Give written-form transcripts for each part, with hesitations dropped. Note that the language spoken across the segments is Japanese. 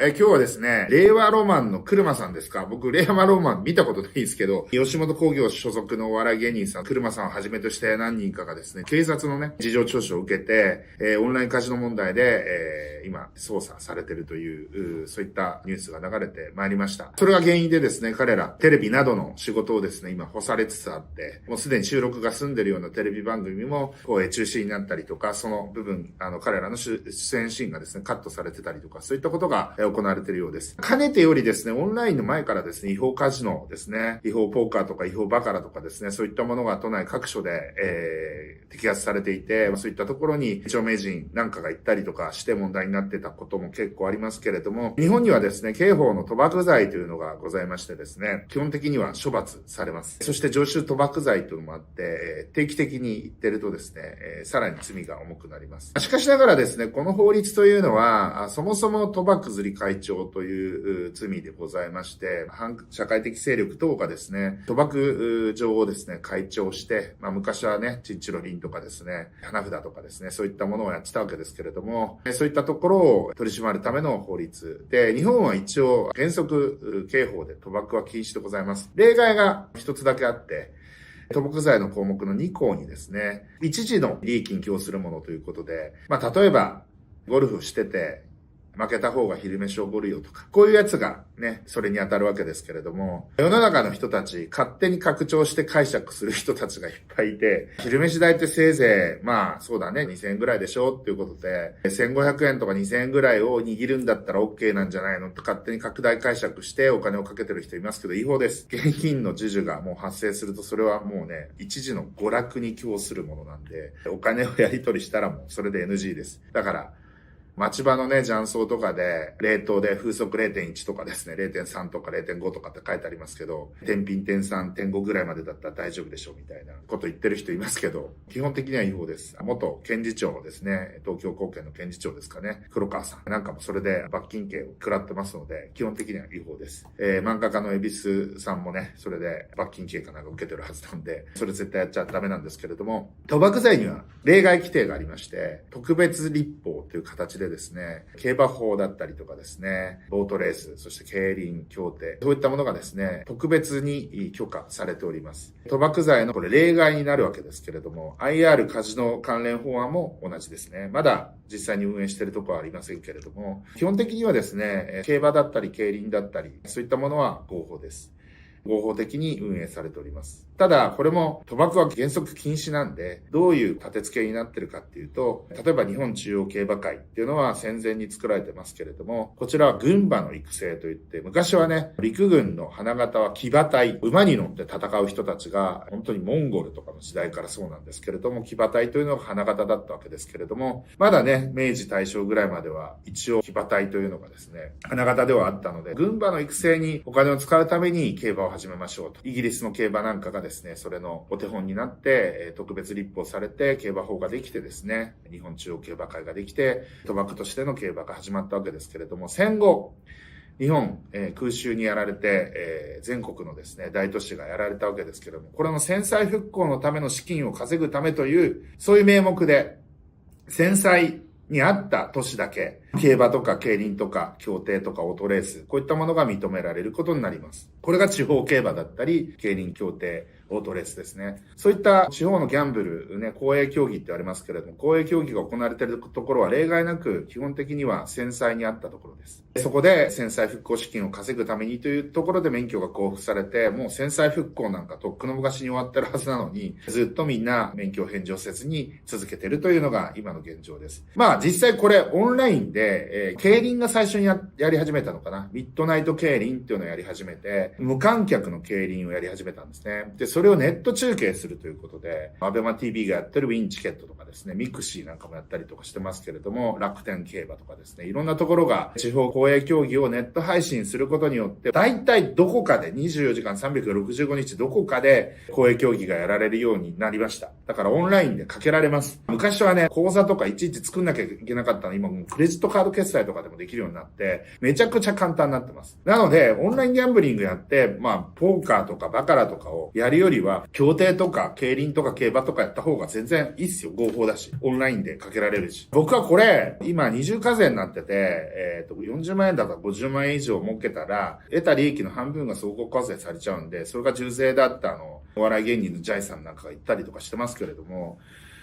今日はですね、令和ロマンの車さんですか？僕、令和ロマン見たことないんですけど、吉本興業所属のお笑い芸人さん、車さんをはじめとして何人かがですね、警察のね、事情聴取を受けて、オンラインカジノ問題で、今、捜査されてるという、そういったニュースが流れてまいりました。それが原因でですね、彼ら、テレビなどの仕事をですね、今、干されつつあって、もうすでに収録が済んでるようなテレビ番組も、中止になったりとか、その部分、彼らの出演シーンがですね、カットされてたりとか、そういったことが行われているようです。かねてよりですね、オンラインの前からですね、違法カジノですね、違法ポーカーとか違法バカラとかですね、そういったものが都内各所で、摘発されていて、そういったところに著名人なんかが行ったりとかして問題になってたことも結構ありますけれども、日本にはですね、刑法の賭博罪というのがございましてですね、基本的には処罰されます。そして常習賭博罪というのもあって、定期的に言ってるとですね、さらに罪が重くなります。しかしながらですね、この法律というのは、そもそも賭博釣り会長という罪でございまして、反社会的勢力等がですね、賭博場をですね、会長して、昔はね、チンチロリンとかですね、花札とかですね、そういったものをやってたわけですけれども、そういったところを取り締まるための法律で、日本は一応原則刑法で賭博は禁止でございます。例外が一つだけあって、賭博罪の項目の2項にですね、一時の利益に供するものということで、例えば、ゴルフしてて、負けた方が昼飯をおごるよとか、こういうやつがね、それに当たるわけですけれども、世の中の人たち、勝手に拡張して解釈する人たちがいっぱいいて、昼飯代ってせいぜい、そうだね、2000円ぐらいでしょっていうことで、1500円とか2000円ぐらいを握るんだったら OK なんじゃないのって勝手に拡大解釈してお金をかけてる人いますけど、違法です。現金の授受がもう発生すると、それはもうね、一時の娯楽に供するものなんで、お金をやり取りしたらもうそれで NG です。だから、町場のね、雀荘とかで、冷凍で風速 0.1 とかですね、0.3 とか 0.5 とかって書いてありますけど、点品点3、点5ぐらいまでだったら大丈夫でしょうみたいなこと言ってる人いますけど、基本的には違法です。元検事長ですね、東京高検の検事長ですかね、黒川さんなんかもそれで罰金刑を食らってますので、基本的には違法です。漫画家の恵比寿さんもね、それで罰金刑かなんか受けてるはずなんで、それ絶対やっちゃダメなんですけれども、賭博罪には例外規定がありまして、特別立法という形でですね、競馬法だったりとかですね、ボートレース、そして競輪、競艇、そういったものがですね、特別に許可されております。賭博罪のこれ例外になるわけですけれども、IR カジノ関連法案も同じですね。まだ実際に運営しているところはありませんけれども、基本的にはですね、競馬だったり競輪だったり、そういったものは合法です。合法的に運営されております。ただ、これも賭博は原則禁止なんで、どういう立て付けになってるかっていうと、例えば日本中央競馬会っていうのは戦前に作られてますけれども、こちらは軍馬の育成といって、昔はね、陸軍の花形は騎馬隊、馬に乗って戦う人たちが、本当にモンゴルとかの時代からそうなんですけれども、騎馬隊というのが花形だったわけですけれども、まだね、明治大正ぐらいまでは一応騎馬隊というのがですね、花形ではあったので、軍馬の育成にお金を使うために競馬を始めましょうと。イギリスの競馬なんかがですね、それのお手本になって、特別立法されて、競馬法ができてですね、日本中央競馬会ができて、賭博としての競馬が始まったわけですけれども、戦後、日本、空襲にやられて、全国のですね、大都市がやられたわけですけれども、これの戦災復興のための資金を稼ぐためという、そういう名目で、戦災にあった都市だけ、競馬とか競輪とか競艇とかオートレース、こういったものが認められることになります。これが地方競馬だったり、競輪、競艇、オートレースですね。そういった地方のギャンブル、ね、公営競技ってありますけれども、公営競技が行われているところは例外なく、基本的には戦災にあったところです。そこで戦災復興資金を稼ぐためにというところで免許が交付されて、もう戦災復興なんかとっくの昔に終わってるはずなのに、ずっとみんな免許を返上せずに続けているというのが今の現状です。実際これオンラインで、競輪が最初にやり始めたのかな。ミッドナイト競輪っていうのをやり始めて、無観客の競輪をやり始めたんですね。で、それをネット中継するということで、アベマ TV がやってるウィンチケットとかですね、ミクシーなんかもやったりとかしてますけれども、楽天競馬とかですね、いろんなところが地方公営競技をネット配信することによって、大体どこかで24時間365日どこかで公営競技がやられるようになりました。だからオンラインでかけられます。昔はね、口座とかいちいち作んなきゃいけなかったの、今もうクレジットカードカード決済とかでもできるようになって、めちゃくちゃ簡単になってます。なので、オンラインギャンブリングやって、ポーカーとかバカラとかをやるよりは、競艇とか競輪とか競馬とかやった方が全然いいっすよ。合法だし。オンラインでかけられるし。僕はこれ、今二重課税になってて、40万円だから50万円以上儲けたら、得た利益の半分が総合課税されちゃうんで、それが重税だったお笑い芸人のジャイさんなんかが言ったりとかしてますけれども、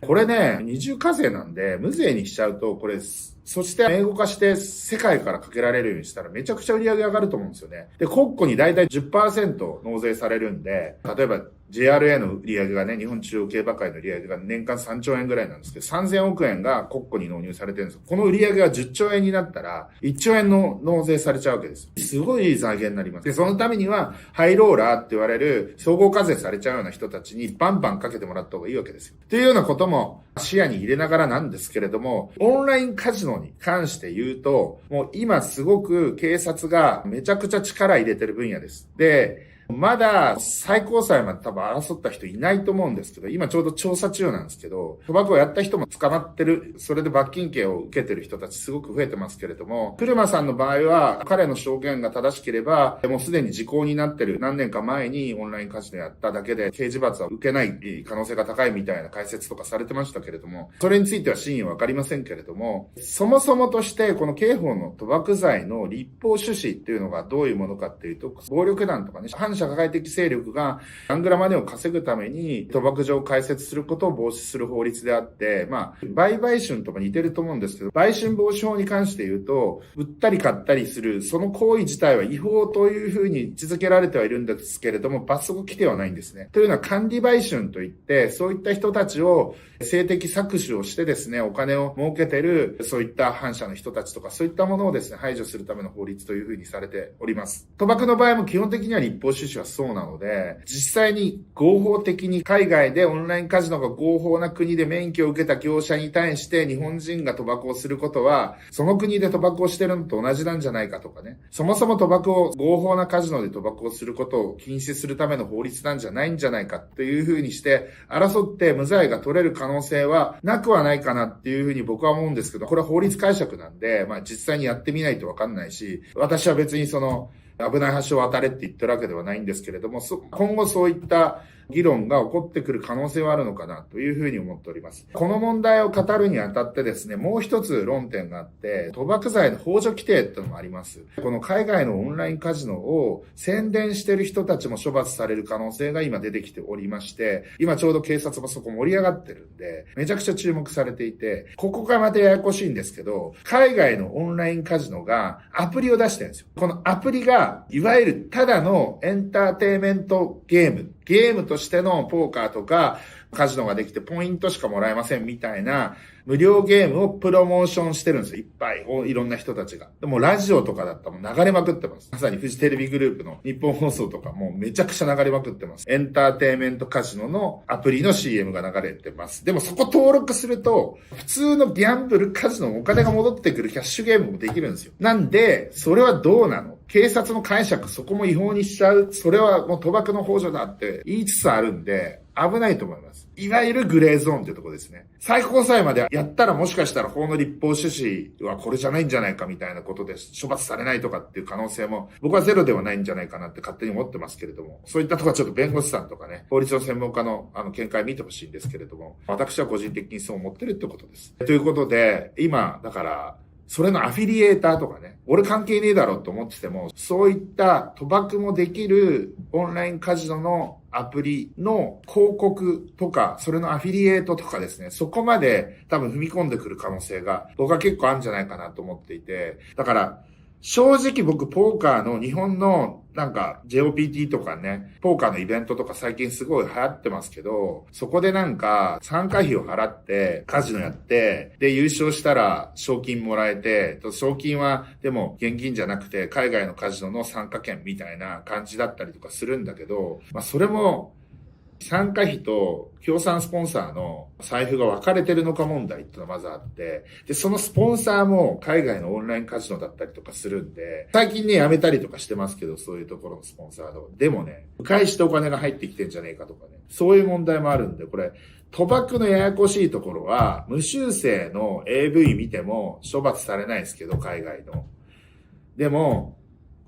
これね、二重課税なんで、無税にしちゃうと、これ、そして英語化して世界からかけられるようにしたらめちゃくちゃ売り上げ上がると思うんですよね。で、国庫にだいたい 10% 納税されるんで、例えば JRA の売り上げがね、日本中央競馬会の売り上げが年間3兆円ぐらいなんですけど、3000億円が国庫に納入されてるんですよ。この売り上げが10兆円になったら、1兆円の納税されちゃうわけです。すごい財源になります。で、そのためには、ハイローラーって言われる総合課税されちゃうような人たちにバンバンかけてもらった方がいいわけですよ。というようなことも視野に入れながらなんですけれども、オンラインカジノに関して言うと、もう今すごく警察がめちゃくちゃ力入れてる分野です。で、まだ最高裁まで多分争った人いないと思うんですけど、今ちょうど調査中なんですけど、賭博をやった人も捕まってる、それで罰金刑を受けてる人たちすごく増えてますけれども、車さんの場合は彼の証言が正しければ、もうすでに時効になってる何年か前にオンラインカジノやっただけで刑事罰は受けない可能性が高いみたいな解説とかされてましたけれども、それについては真意はわかりませんけれども、そもそもとしてこの刑法の賭博罪の立法趣旨っていうのがどういうものかっていうと、暴力団とかね、反社会的勢力がアングラマネを稼ぐために賭博場を開設することを防止する法律であって、売買春とか似てると思うんですけど、売春防止法に関して言うと、売ったり買ったりする、その行為自体は違法というふうに位置づけられてはいるんですけれども、罰則規定はないんですね。というのは管理売春といって、そういった人たちを性的搾取をしてですね、お金を儲けてる、そういった反社の人たちとか、そういったものをですね、排除するための法律というふうにされております。賭博の場合も基本的には立法趣旨はそうなので、実際に合法的に海外でオンラインカジノが合法な国で免許を受けた業者に対して日本人が賭博をすることは、その国で賭博をしてるのと同じなんじゃないかとかね。そもそも賭博を合法なカジノで賭博をすることを禁止するための法律なんじゃないんじゃないかというふうにして争って無罪が取れる可能性はなくはないかなっていうふうに僕は思うんですけど、これは法律解釈なんで、実際にやってみないとわかんないし、私は別に危ない橋を渡れって言ってるわけではないんですけれども、今後そういった議論が起こってくる可能性はあるのかなというふうに思っております。この問題を語るにあたってですね、もう一つ論点があって、賭博罪の幇助規定ってのもあります。この海外のオンラインカジノを宣伝してる人たちも処罰される可能性が今出てきておりまして、今ちょうど警察もそこ盛り上がってるんで、めちゃくちゃ注目されていて、ここがまたややこしいんですけど、海外のオンラインカジノがアプリを出してるんですよ。このアプリが、いわゆるただのエンターテイメントゲームとしてのポーカーとかカジノができてポイントしかもらえませんみたいな無料ゲームをプロモーションしてるんですよ。いっぱい。いろんな人たちが。でもラジオとかだったらもう流れまくってます。まさにフジテレビグループの日本放送とかもうめちゃくちゃ流れまくってます。エンターテイメントカジノのアプリの CM が流れてます。でもそこ登録すると普通のギャンブルカジノお金が戻ってくるキャッシュゲームもできるんですよ。なんで、それはどうなの？警察の解釈、そこも違法にしちゃう。それはもう賭博の幇助だって言いつつあるんで、危ないと思います。いわゆるグレーゾーンというところですね。最高裁までやったらもしかしたら法の立法趣旨はこれじゃないんじゃないかみたいなことで処罰されないとかっていう可能性も僕はゼロではないんじゃないかなって勝手に思ってますけれども、そういったところはちょっと弁護士さんとかね、法律の専門家の見解見てほしいんですけれども、私は個人的にそう思ってるってことです。ということで、今、だから、それのアフィリエーターとかね、俺関係ねえだろうと思ってても、そういった賭博もできるオンラインカジノのアプリの広告とか、それのアフィリエイトとかですね、そこまで多分踏み込んでくる可能性が僕は結構あるんじゃないかなと思っていて、だから正直僕ポーカーの日本のJOPT とかね、ポーカーのイベントとか最近すごい流行ってますけど、そこで参加費を払ってカジノやって、で優勝したら賞金もらえて、賞金はでも現金じゃなくて海外のカジノの参加券みたいな感じだったりとかするんだけど、それも参加費と協賛スポンサーの財布が分かれてるのか問題っていうのがまずあって、で、そのスポンサーも海外のオンラインカジノだったりとかするんで、最近ね、やめたりとかしてますけど、そういうところのスポンサーの。でもね、返してお金が入ってきてんじゃねえかとかね、そういう問題もあるんで、これ、賭博のややこしいところは、無修正の AV 見ても処罰されないですけど、海外の。でも、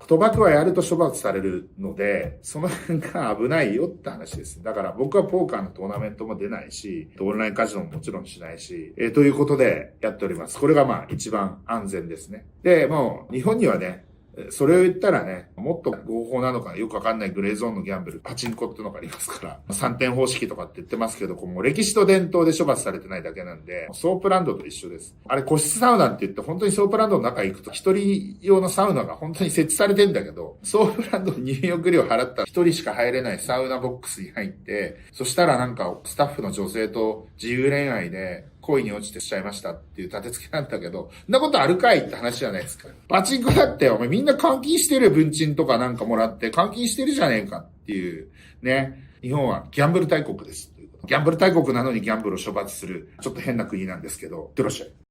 賭博はやると処罰されるので、その辺が危ないよって話です。だから僕はポーカーのトーナメントも出ないし、オンラインカジノももちろんしないし、ということでやっております。これがまあ一番安全ですね。で、もう日本にはね、それを言ったらね、もっと合法なのかよくわかんないグレーゾーンのギャンブル、パチンコっていうのがありますから、3点方式とかって言ってますけど、もう歴史と伝統で処罰されてないだけなんで、ソープランドと一緒です。あれ個室サウナって言って本当にソープランドの中行くと一人用のサウナが本当に設置されてんだけど、ソープランドに入浴料払ったら一人しか入れないサウナボックスに入って、そしたらなんかスタッフの女性と自由恋愛で、恋に落ちてしちゃいましたっていう立て付けなんだけど、そんなことあるかいって話じゃないですか。パチンコだって、お前みんな換金してる文鎮とかなんかもらって換金してるじゃねえかっていう、ね。日本はギャンブル大国です。ギャンブル大国なのにギャンブルを処罰する、ちょっと変な国なんですけど、いってらっしゃい。